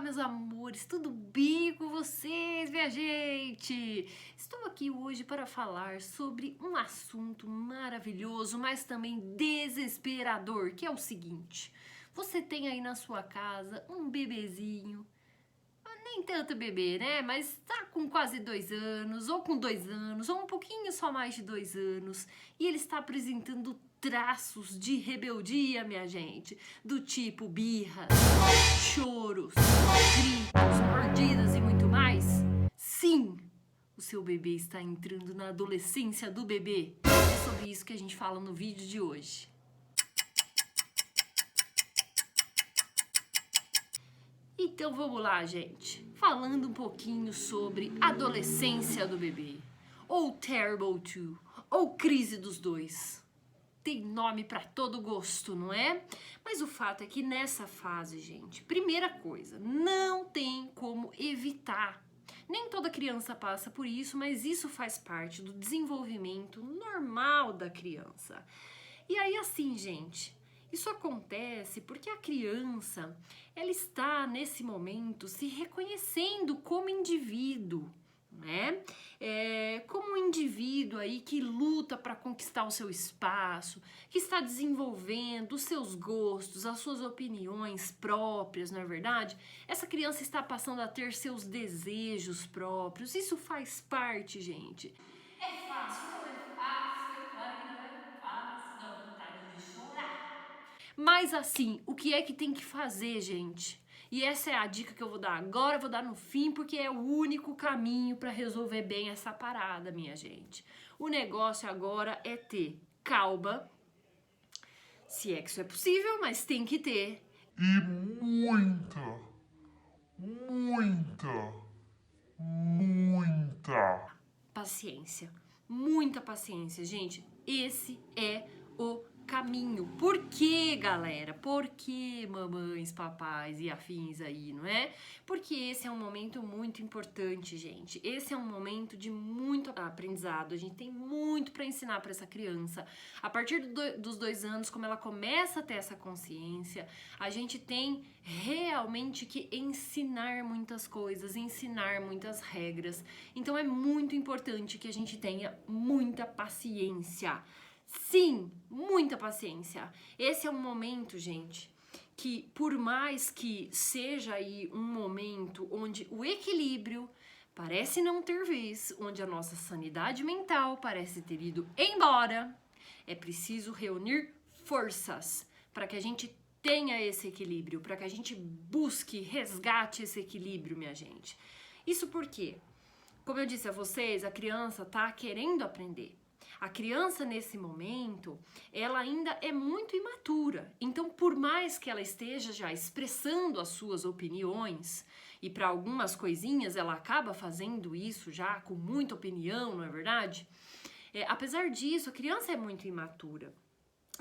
meus amores, tudo bem com vocês, minha gente? Estou aqui hoje para falar sobre um assunto maravilhoso, mas também desesperador, que é o seguinte: você tem aí na sua casa um bebezinho, nem tanto bebê, né? Mas tá com quase 2 anos, ou com 2 anos, ou um pouquinho só mais de 2 anos, e ele está apresentando traços de rebeldia, minha gente, do tipo birras, choros, gritos, mordidas e muito mais. Sim, o seu bebê está entrando na adolescência do bebê. É sobre isso que a gente fala no vídeo de hoje. Então vamos lá, gente. Falando um pouquinho sobre adolescência do bebê, ou Terrible 2, ou crise dos dois. Tem nome pra todo gosto, não é? Mas o fato é que nessa fase, gente, primeira coisa, não tem como evitar. Nem toda criança passa por isso, mas isso faz parte do desenvolvimento normal da criança. E aí assim, gente, isso acontece porque a criança, ela está nesse momento se reconhecendo como indivíduo, né? Como um indivíduo aí que luta para conquistar o seu espaço, que está desenvolvendo os seus gostos, as suas opiniões próprias, não é verdade? Essa criança está passando a ter seus desejos próprios. Isso faz parte, gente. É fácil? Não é fácil, é claro que não é fácil, dá vontade de chorar. Mas assim, o que é que tem que fazer, gente? E essa é a dica que eu vou dar agora, eu vou dar no fim, porque é o único caminho para resolver bem essa parada, minha gente. O negócio agora é ter calma, se é que isso é possível, mas tem que ter. E muita Paciência, muita paciência, gente. Esse é o caminho. Por quê, galera? Por que, mamães, papais e afins aí, não é? Porque esse é um momento muito importante, gente. Esse é um momento de muito aprendizado. A gente tem muito para ensinar para essa criança. A partir dos 2 anos, como ela começa a ter essa consciência, a gente tem realmente que ensinar muitas coisas, ensinar muitas regras. Então é muito importante que a gente tenha muita paciência. Sim, muita paciência. Esse é um momento, gente, que por mais que seja aí um momento onde o equilíbrio parece não ter vez, onde a nossa sanidade mental parece ter ido embora, é preciso reunir forças para que a gente tenha esse equilíbrio, para que a gente busque, resgate esse equilíbrio, minha gente. Isso porque, como eu disse a vocês, a criança tá querendo aprender. A criança, nesse momento, ela ainda é muito imatura. Então, por mais que ela esteja já expressando as suas opiniões, e para algumas coisinhas ela acaba fazendo isso já com muita opinião, não é verdade? Apesar disso, a criança é muito imatura.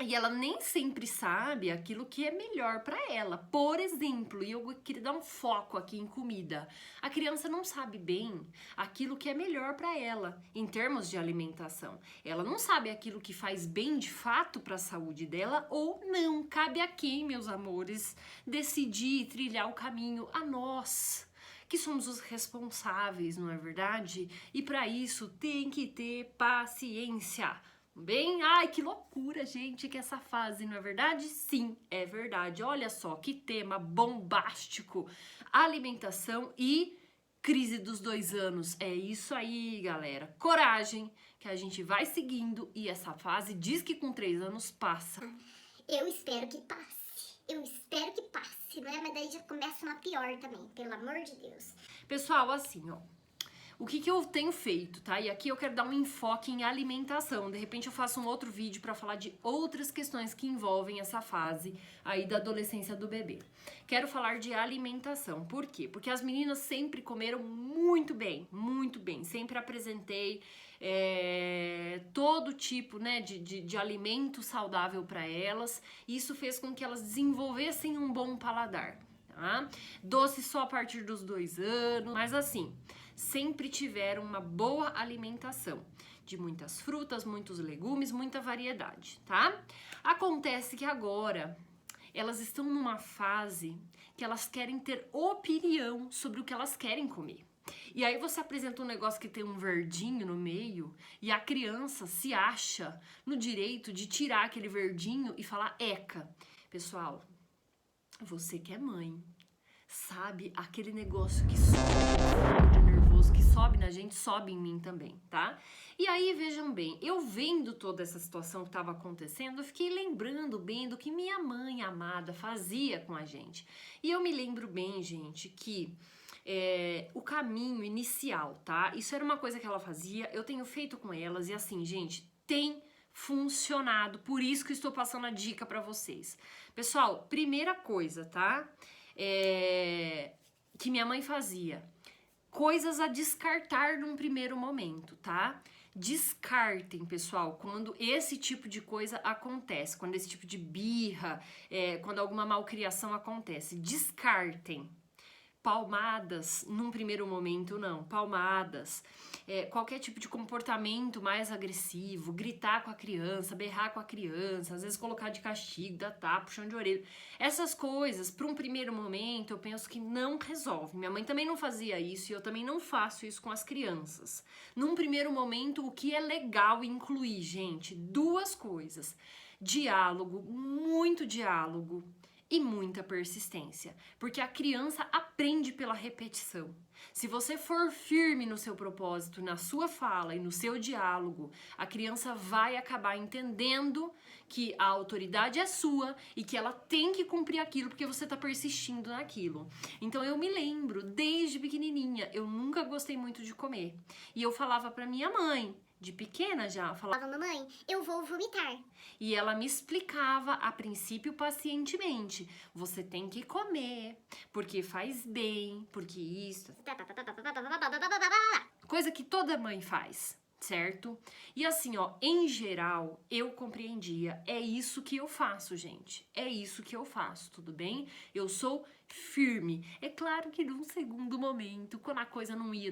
E ela nem sempre sabe aquilo que é melhor para ela. Por exemplo, e eu queria dar um foco aqui em comida. A criança não sabe bem aquilo que é melhor para ela em termos de alimentação. Ela não sabe aquilo que faz bem de fato para a saúde dela ou não. Cabe a quem, meus amores, decidir trilhar o caminho? A nós, que somos os responsáveis, não é verdade? E para isso tem que ter paciência. Bem, ai, que loucura, gente, que essa fase, não é verdade? Sim, é verdade. Olha só que tema bombástico. Alimentação e crise dos 2 anos. É isso aí, galera. Coragem, que a gente vai seguindo e essa fase diz que com 3 anos passa. Eu espero que passe. Eu espero que passe, não é? Mas daí já começa uma pior também, pelo amor de Deus. Pessoal, assim, ó. O que eu tenho feito, tá? E aqui eu quero dar um enfoque em alimentação. De repente eu faço um outro vídeo para falar de outras questões que envolvem essa fase aí da adolescência do bebê. Quero falar de alimentação. Por quê? Porque as meninas sempre comeram muito bem, muito bem. Sempre apresentei todo tipo, né, de alimento saudável para elas. E isso fez com que elas desenvolvessem um bom paladar. Tá? Doce só a partir dos 2 anos, mas assim, sempre tiveram uma boa alimentação, de muitas frutas, muitos legumes, muita variedade, tá? Acontece que agora elas estão numa fase porque elas querem ter opinião sobre o que elas querem comer. E aí você apresenta um negócio que tem um verdinho no meio e a criança se acha no direito de tirar aquele verdinho e falar eca. Pessoal, você que é mãe, sabe aquele negócio que sobe de nervoso, que sobe na gente, sobe em mim também, tá? E aí, vejam bem, eu vendo toda essa situação que estava acontecendo, eu fiquei lembrando bem do que minha mãe amada fazia com a gente. E eu me lembro bem, gente, que o caminho inicial, tá? Isso era uma coisa que ela fazia, eu tenho feito com elas e assim, gente, tem funcionado, por isso que eu estou passando a dica pra vocês. Pessoal, primeira coisa, tá? Que minha mãe fazia, coisas a descartar num primeiro momento, tá? Descartem, pessoal, quando esse tipo de coisa acontece, quando esse tipo de birra, quando alguma malcriação acontece, descartem. Palmadas, num primeiro momento não, palmadas, qualquer tipo de comportamento mais agressivo, gritar com a criança, berrar com a criança, às vezes colocar de castigo, dar tapa, puxão de orelha, essas coisas, para um primeiro momento, eu penso que não resolve. Minha mãe também não fazia isso e eu também não faço isso com as crianças. Num primeiro momento, o que é legal incluir, gente, duas coisas: diálogo, muito diálogo, e muita persistência, porque a criança aprende pela repetição. Se você for firme no seu propósito, na sua fala e no seu diálogo, a criança vai acabar entendendo que a autoridade é sua e que ela tem que cumprir aquilo porque você está persistindo naquilo. Então eu me lembro, desde pequenininha, eu nunca gostei muito de comer. E eu falava para minha mãe, de pequena já, falava: mamãe, eu vou vomitar. E ela me explicava, a princípio, pacientemente: você tem que comer, porque faz bem, porque isso. Coisa que toda mãe faz, certo? E assim, ó, em geral, eu compreendia. É isso que eu faço, gente. É isso que eu faço, tudo bem? Eu sou firme. É claro que num segundo momento, quando a coisa não ia,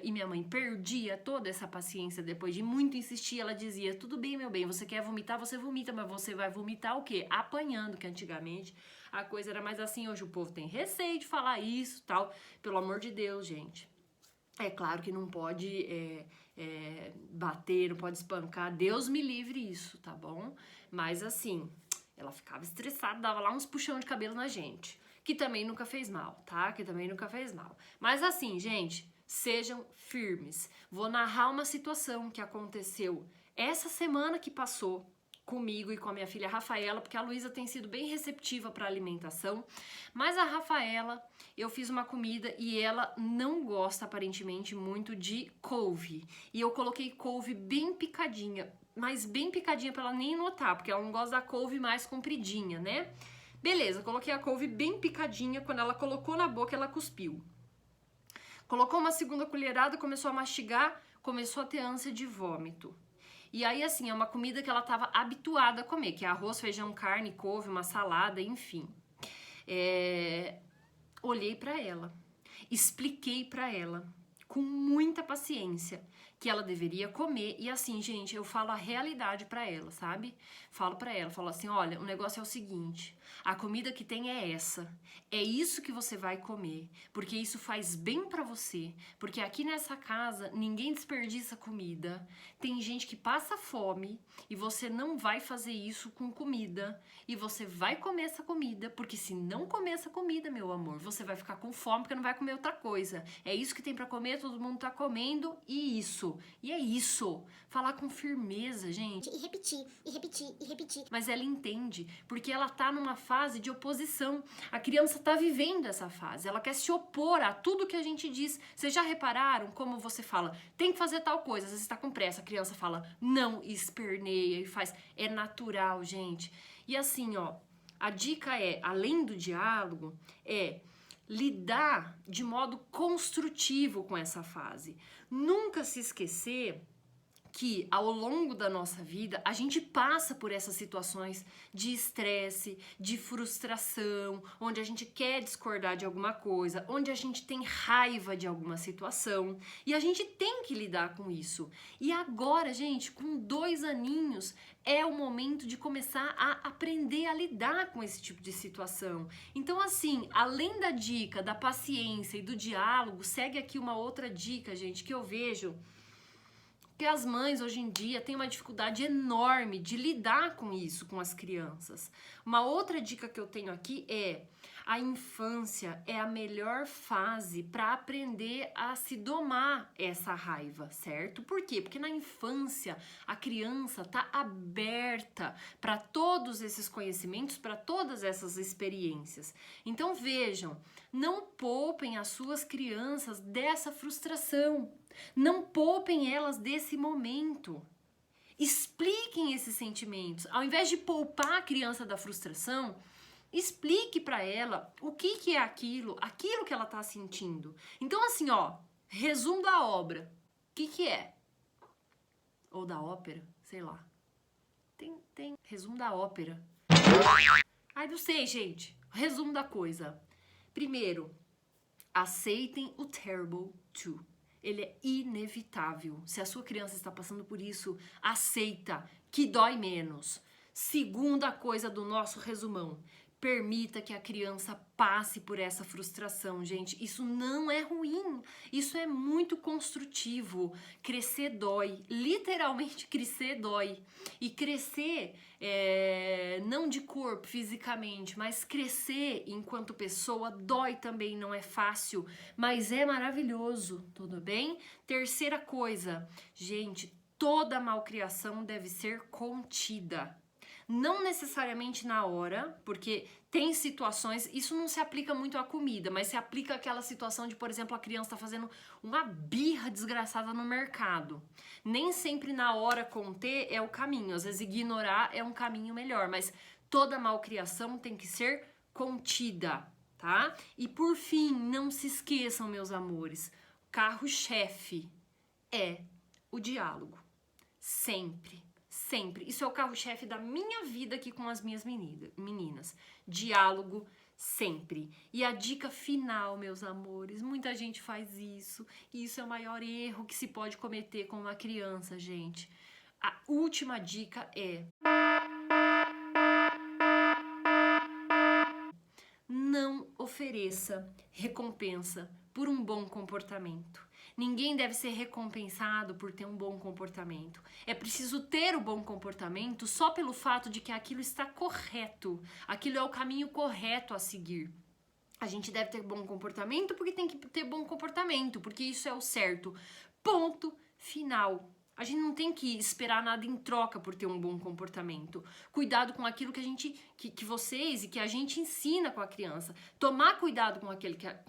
e minha mãe perdia toda essa paciência depois de muito insistir, ela dizia: tudo bem, meu bem, você quer vomitar, você vomita, mas você vai vomitar o quê? Apanhando, que antigamente a coisa era mais assim, hoje o povo tem receio de falar isso, tal. Pelo amor de Deus, gente. É claro que não pode bater, não pode espancar, Deus me livre isso, tá bom? Mas assim, ela ficava estressada, dava lá uns puxão de cabelo na gente, que também nunca fez mal, tá? Que também nunca fez mal. Mas assim, gente, sejam firmes. Vou narrar uma situação que aconteceu essa semana que passou comigo e com a minha filha Rafaela, porque a Luísa tem sido bem receptiva para alimentação, mas a Rafaela, eu fiz uma comida e ela não gosta aparentemente muito de couve, e eu coloquei couve bem picadinha, mas bem picadinha para ela nem notar, porque ela não gosta da couve mais compridinha, né? Beleza, coloquei a couve bem picadinha, quando ela colocou na boca ela cuspiu. Colocou uma segunda colherada, começou a mastigar, começou a ter ânsia de vômito. E aí, assim, é uma comida que ela estava habituada a comer, que é arroz, feijão, carne, couve, uma salada, enfim. Olhei para ela, expliquei para ela, com muita paciência, que ela deveria comer. E assim, gente, eu falo a realidade para ela, sabe? Falo para ela, falo assim: olha, o negócio é o seguinte, a comida que tem é essa, é isso que você vai comer, porque isso faz bem para você, porque aqui nessa casa ninguém desperdiça comida, tem gente que passa fome e você não vai fazer isso com comida, e você vai comer essa comida, porque se não comer essa comida, meu amor, você vai ficar com fome porque não vai comer outra coisa. É isso que tem para comer, todo mundo tá comendo, e é isso. Falar com firmeza, gente. E repetir, e repetir, e repetir. Mas ela entende, porque ela tá numa fase de oposição. A criança tá vivendo essa fase, ela quer se opor a tudo que a gente diz. Vocês já repararam como você fala, tem que fazer tal coisa, às vezes tá com pressa, a criança fala não, e esperneia e faz. É natural, gente. E assim, ó, a dica é, além do diálogo, lidar de modo construtivo com essa fase. Nunca se esquecer que ao longo da nossa vida a gente passa por essas situações de estresse, de frustração, onde a gente quer discordar de alguma coisa, onde a gente tem raiva de alguma situação e a gente tem que lidar com isso. E agora, gente, com 2 aninhos é o momento de começar a aprender a lidar com esse tipo de situação. Então, assim, além da dica da paciência e do diálogo, segue aqui uma outra dica, gente, que eu vejo que as mães hoje em dia têm uma dificuldade enorme de lidar com isso, com as crianças. Uma outra dica que eu tenho aqui é: a infância é a melhor fase para aprender a se domar essa raiva, certo? Por quê? Porque na infância a criança tá aberta para todos esses conhecimentos, para todas essas experiências. Então vejam, não poupem as suas crianças dessa frustração. Não poupem elas desse momento. Expliquem esses sentimentos. Ao invés de poupar a criança da frustração, explique para ela o que é aquilo que ela tá sentindo. Então, assim, ó, resumo da obra. O que é? Ou da ópera, sei lá. Tem resumo da ópera. Ai, não sei, gente. Resumo da coisa. Primeiro, aceitem o terrible too. Ele é inevitável. Se a sua criança está passando por isso, aceita, que dói menos. Segunda coisa do nosso resumão: permita que a criança passe por essa frustração, gente. Isso não é ruim, isso é muito construtivo. Crescer dói, literalmente crescer dói. E crescer não de corpo, fisicamente, mas crescer enquanto pessoa dói também, não é fácil, mas é maravilhoso, tudo bem? Terceira coisa, gente, toda malcriação deve ser contida. Não necessariamente na hora, porque tem situações, isso não se aplica muito à comida, mas se aplica àquela situação de, por exemplo, a criança tá fazendo uma birra desgraçada no mercado. Nem sempre na hora conter é o caminho, às vezes ignorar é um caminho melhor, mas toda malcriação tem que ser contida, tá? E por fim, não se esqueçam, meus amores, o carro-chefe é o diálogo. Sempre. Sempre. Isso é o carro-chefe da minha vida aqui com as minhas meninas. Diálogo sempre. E a dica final, meus amores, muita gente faz isso, e isso é o maior erro que se pode cometer com uma criança, gente. A última dica é: não ofereça recompensa por um bom comportamento. Ninguém deve ser recompensado por ter um bom comportamento. É preciso ter o bom comportamento só pelo fato de que aquilo está correto. Aquilo é o caminho correto a seguir. A gente deve ter bom comportamento porque tem que ter bom comportamento, porque isso é o certo. Ponto final. A gente não tem que esperar nada em troca por ter um bom comportamento. Cuidado com aquilo que vocês e que a gente ensina com a criança. Tomar cuidado com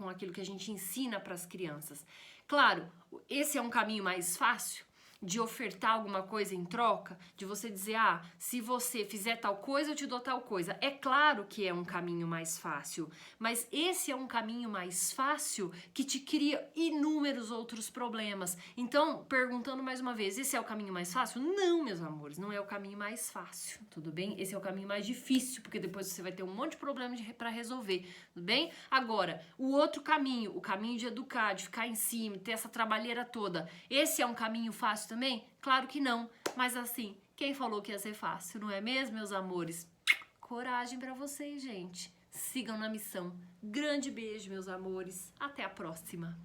aquilo que a gente ensina para as crianças. Claro, esse é um caminho mais fácil de ofertar alguma coisa em troca, de você dizer, se você fizer tal coisa, eu te dou tal coisa. É claro que é um caminho mais fácil, mas esse é um caminho mais fácil que te cria inúmeros outros problemas. Então, perguntando mais uma vez, esse é o caminho mais fácil? Não, meus amores, não é o caminho mais fácil, tudo bem? Esse é o caminho mais difícil, porque depois você vai ter um monte de problema para resolver, tudo bem? Agora, o outro caminho, o caminho de educar, de ficar em cima, ter essa trabalheira toda, esse é um caminho fácil também? Claro que não, mas assim, quem falou que ia ser fácil, não é mesmo, meus amores? Coragem pra vocês, gente. Sigam na missão. Grande beijo, meus amores. Até a próxima.